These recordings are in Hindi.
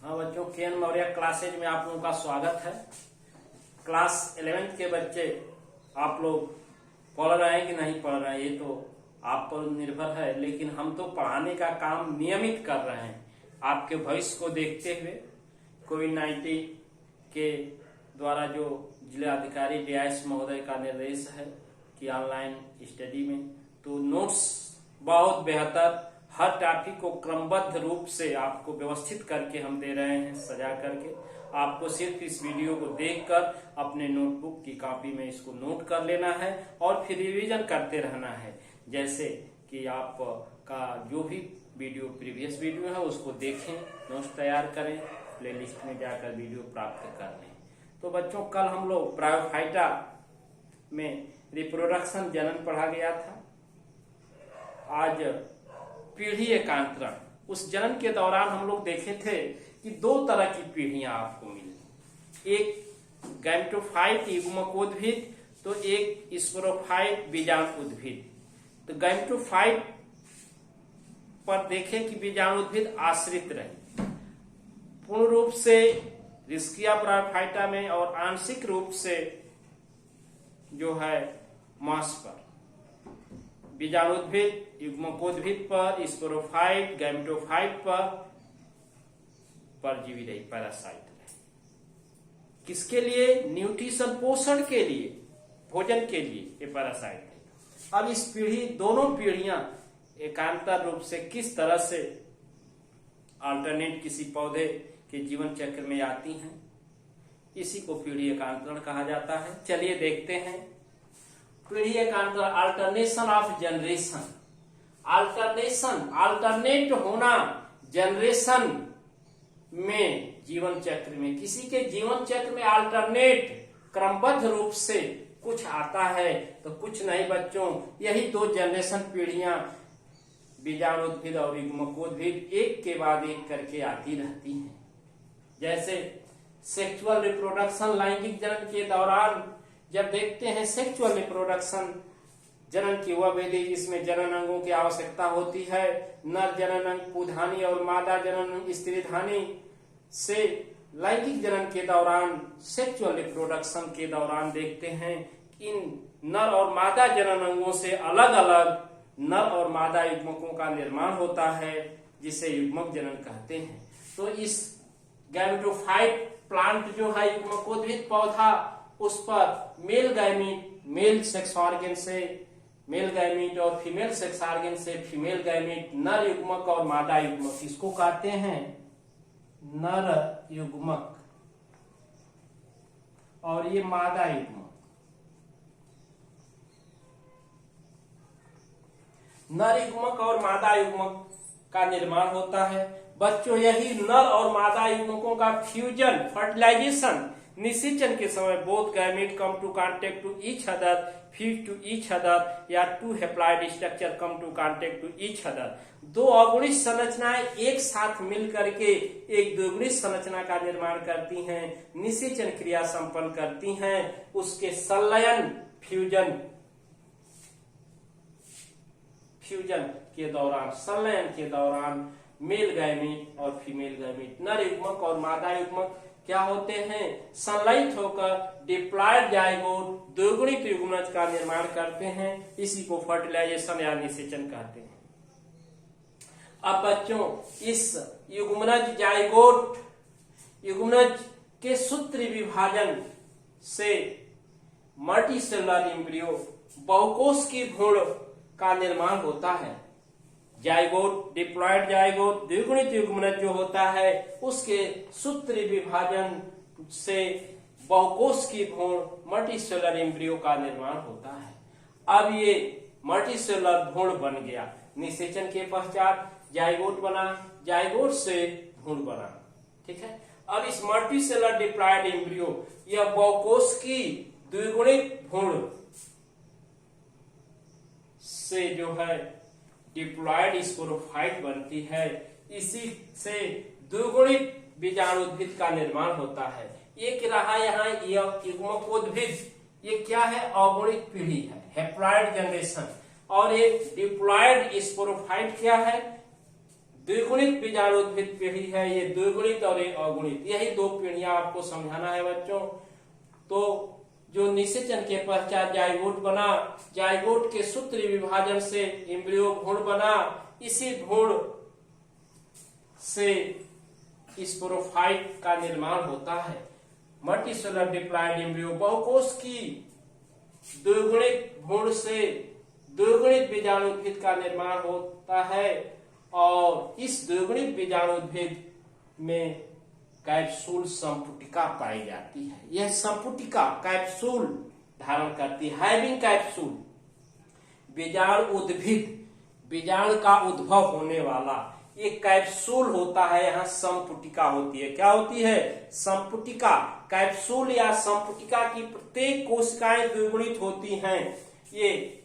हाँ बच्चों, केएन मौर्य क्लासेज में आप लोगों का स्वागत है। क्लास 11th के बच्चे आप लोग पढ़ रहे हैं कि नहीं पढ़ रहे हैं ये तो आप पर निर्भर है, लेकिन हम तो पढ़ाने का काम नियमित कर रहे हैं। आपके भविष्य को देखते हुए कोविड-19 के द्वारा जो जिला अधिकारी डीआईएस महोदय का निर्देश है कि ऑनलाइन स्टडी में तो नोट्स बहुत बेहतर हर टॉपिक को क्रमबद्ध रूप से आपको व्यवस्थित करके हम दे रहे हैं, सजा करके। आपको सिर्फ इस वीडियो को देखकर अपने नोटबुक की कॉपी में इसको नोट कर लेना है और फिर रिवीजन करते रहना है। जैसे कि आप का जो भी वीडियो प्रीवियस वीडियो है उसको देखें, नोट्स तैयार करें, प्लेलिस्ट में जाकर वीडियो प्राप्त कर लें। तो बच्चों, कल हम लोग ब्रायोफाइटा में रिप्रोडक्शन जनन पढ़ा गया था। आज पीढ़ी एकांतरण, उस जनन के दौरान हम लोग देखे थे कि दो तरह की पीढ़ियां आपको मिली, एक गैमेटोफाइट युग्मकोद्भिद तो एक स्पोरोफाइट बीजाणुउद्भिद। तो गैमेटोफाइट पर देखे कि बीजाणुउद्भिद आश्रित रहे पूर्ण रूप से रिस्किया ब्रायोफाइटा में और आंशिक रूप से जो है मांस पर। बीजाणुउद्भिद युग्मकोद्भिद पर, स्पोरोफाइट गैमेटोफाइट पर परजीवी रही, पैरासाइट रही। किसके लिए? न्यूट्रिशन, पोषण के लिए, भोजन के लिए ये पैरासाइट है। अब इस पीढ़ी, दोनों पीढ़ियां एकांतर रूप से किस तरह से अल्टरनेट किसी पौधे के जीवन चक्र में आती हैं, इसी को पीढ़ी एकांतरण कहा जाता है। चलिए देखते हैं पीढ़ी एकांतर, alternation of generation. Alternation, alternate होना जनरेशन में, जीवन चक्र में, किसी के जीवन चक्र में अल्टरनेट क्रमबद्ध रूप से कुछ आता है तो कुछ नहीं बच्चों। यही दो जनरेशन पीढ़ियां बीजाणुउद्भिद और युग्मकोद्भिद एक के बाद एक करके आती रहती हैं। जैसे सेक्सुअल रिप्रोडक्शन, लैंगिक जनन के दौरान जब देखते हैं सेक्सुअल रिप्रोडक्शन जनन की वह विधि जिसमें जनन अंगों की आवश्यकता होती है। नर जनन अंग पुधानी और मादा जनन अंग स्त्रीधानी से लैंगिक जनन के दौरान, सेक्सुअल रिप्रोडक्शन के दौरान देखते हैं इन नर और मादा जनन अंगों से अलग अलग नर और मादा युग्मकों का निर्माण होता है, जिसे युग्मक जनन कहते हैं। तो इस गैमेटोफाइट प्लांट जो है युग्मकोद्भिद पौधा, उस पर male gamete, male sex organ से मेल गैमीट और फीमेल सेक्स ऑर्गन से फीमेल गैमीट, नर युग्मक और मादा युग्मक, इसको कहते हैं नर युग्मक और ये मादा युग्मक। नर युग्मक और मादा युग्मक का निर्माण होता है। बच्चों, यही नर और मादा युग्मकों का फ्यूजन, फर्टिलाइजेशन, निषेचन के समय both gamete come to contact to each other, feed to each other, या two haploid structure come to contact to each other. दो अगुणित संरचनाएं एक साथ मिल करके एक द्विगुणित संरचना का निर्माण करती हैं, निषेचन क्रिया संपन्न करती हैं। उसके संलयन, फ्यूजन के दौरान, संलयन के दौरान मेल गैमीट और फीमेल गैमीट, नर युग्मक और मादा युग्मक क्या होते हैं? संलयित होकर डिप्लॉयड जाइगोट, द्विगुणित युग्मनज का निर्माण करते हैं। इसी को फर्टिलाइजेशन या निषेचन कहते हैं। अब बच्चों, इस युग्मनज जाइगोट, युग्मनज के सूत्री विभाजन से मल्टीसेलुलर एम्ब्रियो, बहुकोश की भ्रूण का निर्माण होता है। जाइगोट, डिप्लॉयड जाइगोट, द्विगुणित युग्मनज जो होता है, उसके सूत्री विभाजन से बहुकोश की भ्रूण, मल्टीसेलुलर एम्ब्रियो का निर्माण होता है। अब ये मल्टीसेलुलर भ्रूण बन गया, निषेचन के पश्चात जाइगोट बना, जाइगोट से भ्रूण बना। ठीक है। अब इस मल्टीसेलुलर डिप्लॉयड एम्ब्रियो, यह बहुकोश की द्विगुणित भ्रूण से जो है डिप्लॉयड स्पोरोफाइट बनती है। इसी से द्विगुणित बीजाणुउद्भिद का निर्माण होता है। एक रहा यहाँ युग्मकोद्भिद, ये क्या है? अगुणित पीढ़ी है, हैप्लॉइड जनरेशन। और एक डिप्लॉयड स्पोरोफाइट क्या है? द्विगुणित बीजाणुद्भिद पीढ़ी है, ये द्विगुणित और ये अगुणित, यही दो पीढ़ियां आपको समझाना है बच्चों। तो जो निषेचन के पश्चात जाइगोट बना, जाइगोट के सूत्री विभाजन से एम्ब्रियो भ्रूण बना, इसी भ्रूण से स्पोरोफाइट का निर्माण होता है। मल्टीसेलुलर डिप्लॉयड एम्ब्रियो बहुकोश की द्विगुणित भ्रूण से द्विगुणित बीजाणुद्भिद का निर्माण होता है और इस द्विगुणित बीजाणुद्भिद में कैप्सूल संपुटिका पाई जाती है। यह संपुटिका कैप्सूल धारण करती है, हैविंग कैप्सूल। बीजाणु उद्भिद, बीजाणु का उद्भव होने वाला एक कैप्सूल होता है, यहाँ संपुटिका होती है। क्या होती है? संपुटिका। कैप्सूल या संपुटिका की प्रत्येक कोशिकाएं द्विगुणित होती हैं। ये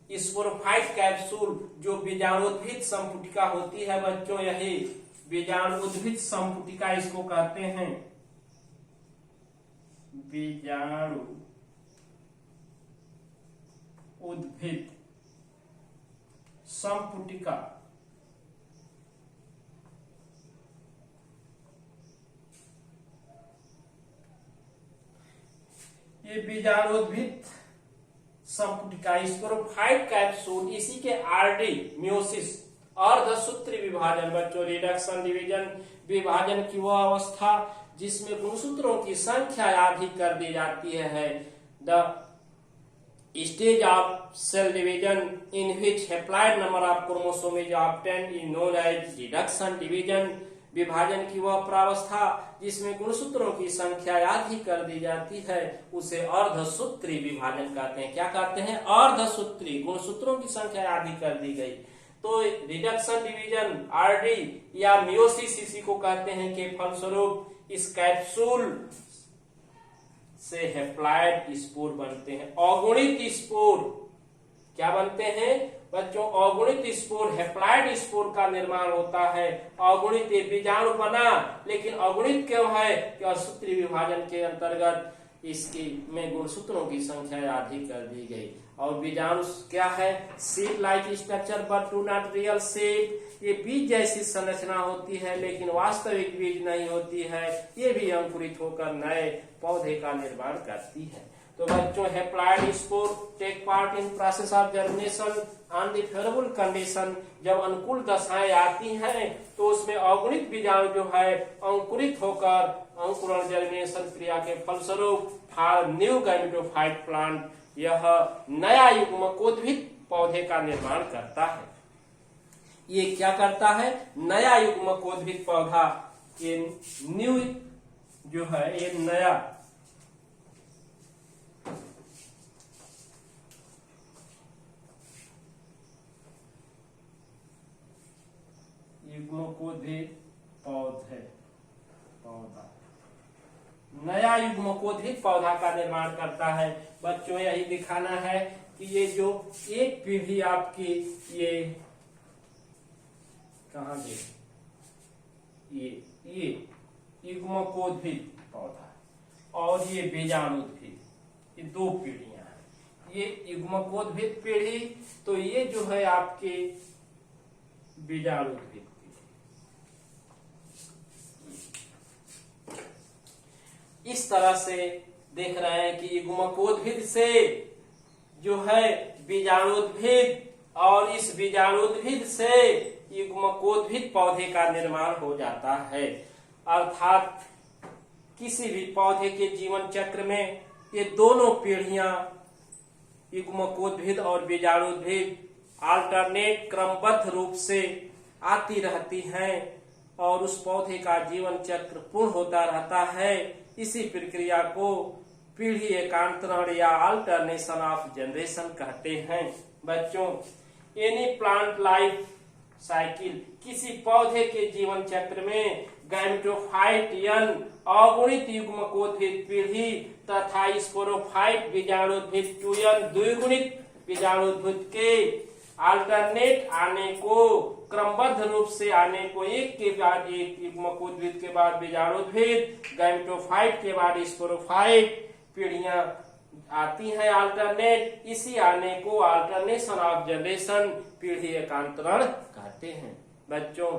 स्पोरोफाइट कैप्सूल जो बीजाणुद्भिद संपुटिका होती है बच्चों, यही बीजाणुद्भिद संपुटिका इसको कहते हैं। बीजाणु उद्भिद संपुटिका ये बीजाणुद्भिद संपुटिका स्पोरोफाइट कैप्सूल, इसी के आरडी मियोसिस अर्धसूत्री विभाजन बच्चों, रिडक्शन डिवीजन विभाजन की वह अवस्था जिसमें गुणसूत्रों की संख्या अधिक कर दी जाती है। The stage of cell division in which haploid number of chromosome is obtained is known as reduction division. विभाजन की वह प्रावस्था जिसमें गुणसूत्रों की संख्या अधिक कर दी जाती है उसे अर्धसूत्री विभाजन कहते हैं। क्या कहते हैं? अर्धसूत्री। गुणसूत्रों की संख्या अधिक कर दी गई तो रिडक्शन डिवीजन आरडी या मियोसिस इसी को कहते हैं के फलस्वरूप इस कैप्सूल से हैप्लॉइड स्पोर बनते हैं। अगुणित स्पोर क्या बनते हैं बच्चों? अगुणित स्पोर, हैप्लॉइड स्पोर का निर्माण होता है। अगुणित बीजाणु बना लेकिन अगुणित क्यों है? कि असूत्री विभाजन के अंतर्गत इसकी में गुणसूत्रों की संख्या अधिक कर दी गई। और बीजाणु क्या है? Seed like structure but do not real seed. ये बीज जैसी संरचना होती है लेकिन वास्तविक बीज नहीं होती है। ये भी अंकुरित होकर नए पौधे का निर्माण करती है। तो बच्चों, haploid spore take part in process of germination on the favourable condition. जब अनुकूल दशाएं आती हैं तो उसमें अगुणित बीजाणु जो है अंकुरित होकर अंकुरण जर्मिनेशन क्रिया के फलस्वरूप न्यू गैमेटोफाइट प्लांट, यह नया युग्मकोद्भिद पौधे का निर्माण करता है। ये क्या करता है? नया युग्मकोद्भिद पौधा, ये न्यू जो है ये नया युग्मकोद्भिद पौधा नया युग्मकोद्भिद पौधा का निर्माण करता है। बच्चों, यही दिखाना है कि ये जो एक पीढ़ी आपकी ये कहाँ गई, ये युग्मकोद्भिद पौधा और ये बीजाणुद्भिद, ये दो पीढ़ियां हैं। ये युग्मकोद्भिद पीढ़ी, तो ये जो है आपके बीजाणुद्भिद। इस तरह से देख रहे हैं कि युग्मकोद्भिद से जो है बीजाणुद्भिद और इस बीजाणुद्भिद से युग्मकोद्भिद पौधे का निर्माण हो जाता है। अर्थात किसी भी पौधे के जीवन चक्र में ये दोनों पीढ़ियां युग्मकोद्भिद और बीजाणुद्भिद अल्टरनेट क्रमबद्ध रूप से आती रहती हैं और उस पौधे का जीवन चक्र पूर्ण होता रहता है। इसी प्रक्रिया को पीढ़ी एकांतरण या अल्टरनेशन ऑफ जनरेशन कहते हैं। बच्चों, एनी प्लांट लाइफ साइकिल, किसी पौधे के जीवन चक्र में गैमेटोफाइट अगुणित युग्मकोद्भिद पीढ़ी तथा स्पोरोफाइट बीजाणुद्भिद द्विगुणित बीजाणुद्भिद के अल्टरनेट आने को, क्रमबद्ध रूप से आने को, एक के बाद एक युग्मकोद्भिद के बाद बीजाणुद्भिद, गैमेटोफाइट के बाद स्पोरोफाइट पीढ़ियां आती हैं अल्टरनेट। इसी आने को अल्टरनेशन ऑफ जनरेशन, पीढ़ी एकांतरण कहते हैं। बच्चों,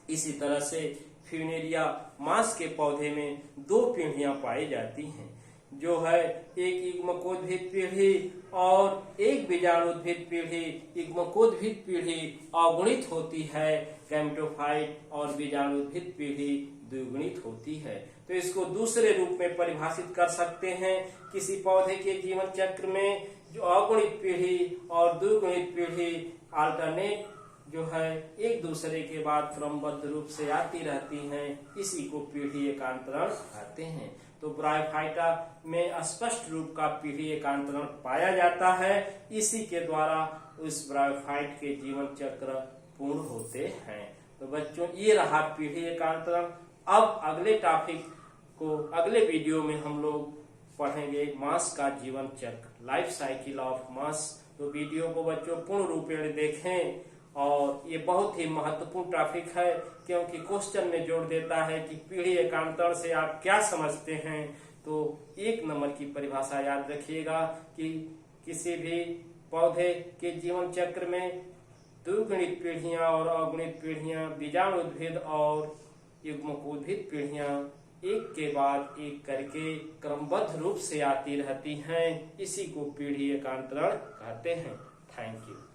इसी तरह से फ्यूनेरिया मांस के पौधे में 2 पीढ़ियां पाई जाती हैं, जो है एक युग्मकोद्भिद पीढ़ी और एक बीजाणुद्भिद पीढ़ी। युग्मकोद्भिद पीढ़ी अगुणित होती है, गैमेटोफाइट और बीजाणुद्भिद पीढ़ी द्विगुणित होती है। तो इसको दूसरे रूप में परिभाषित कर सकते हैं। किसी पौधे के जीवन चक्र में जो अगुणित पीढ़ी और द्विगुणित पीढ़ी अल्टरनेट जो है एक दूसरे के बाद क्रमबद्ध रूप से आती रहती हैं, इसी को पीढ़ी एकांतरण कहते हैं। तो ब्रायोफाइटा में स्पष्ट रूप का पीढ़ी एकांतरण पाया जाता है, इसी के द्वारा उस ब्रायोफाइट के जीवन चक्र पूर्ण होते हैं। तो बच्चों, ये रहा पीढ़ी एकांतरण। अब अगले टॉपिक को अगले वीडियो में हम लोग पढ़ेंगे मांस का जीवन चक्र, लाइफ साइकिल ऑफ मांस। तो वीडियो को बच्चों पूर्ण रूपेण देखें, और ये बहुत ही महत्वपूर्ण टॉपिक है, क्योंकि क्वेश्चन में जोड़ देता है कि पीढ़ी एकांतरण से आप क्या समझते हैं। तो 1 नंबर की परिभाषा याद रखिएगा कि किसी भी पौधे के जीवन चक्र में द्विगुणित पीढ़ियां और अगुणित पीढ़ियां, बीजाणुद्भिद और युग्मकोद्भिद पीढ़ियां एक के बाद एक करके क्रमबद्ध रूप से आती रहती हैं, इसी को पीढ़ी एकांतरण कहते हैं। Thank you.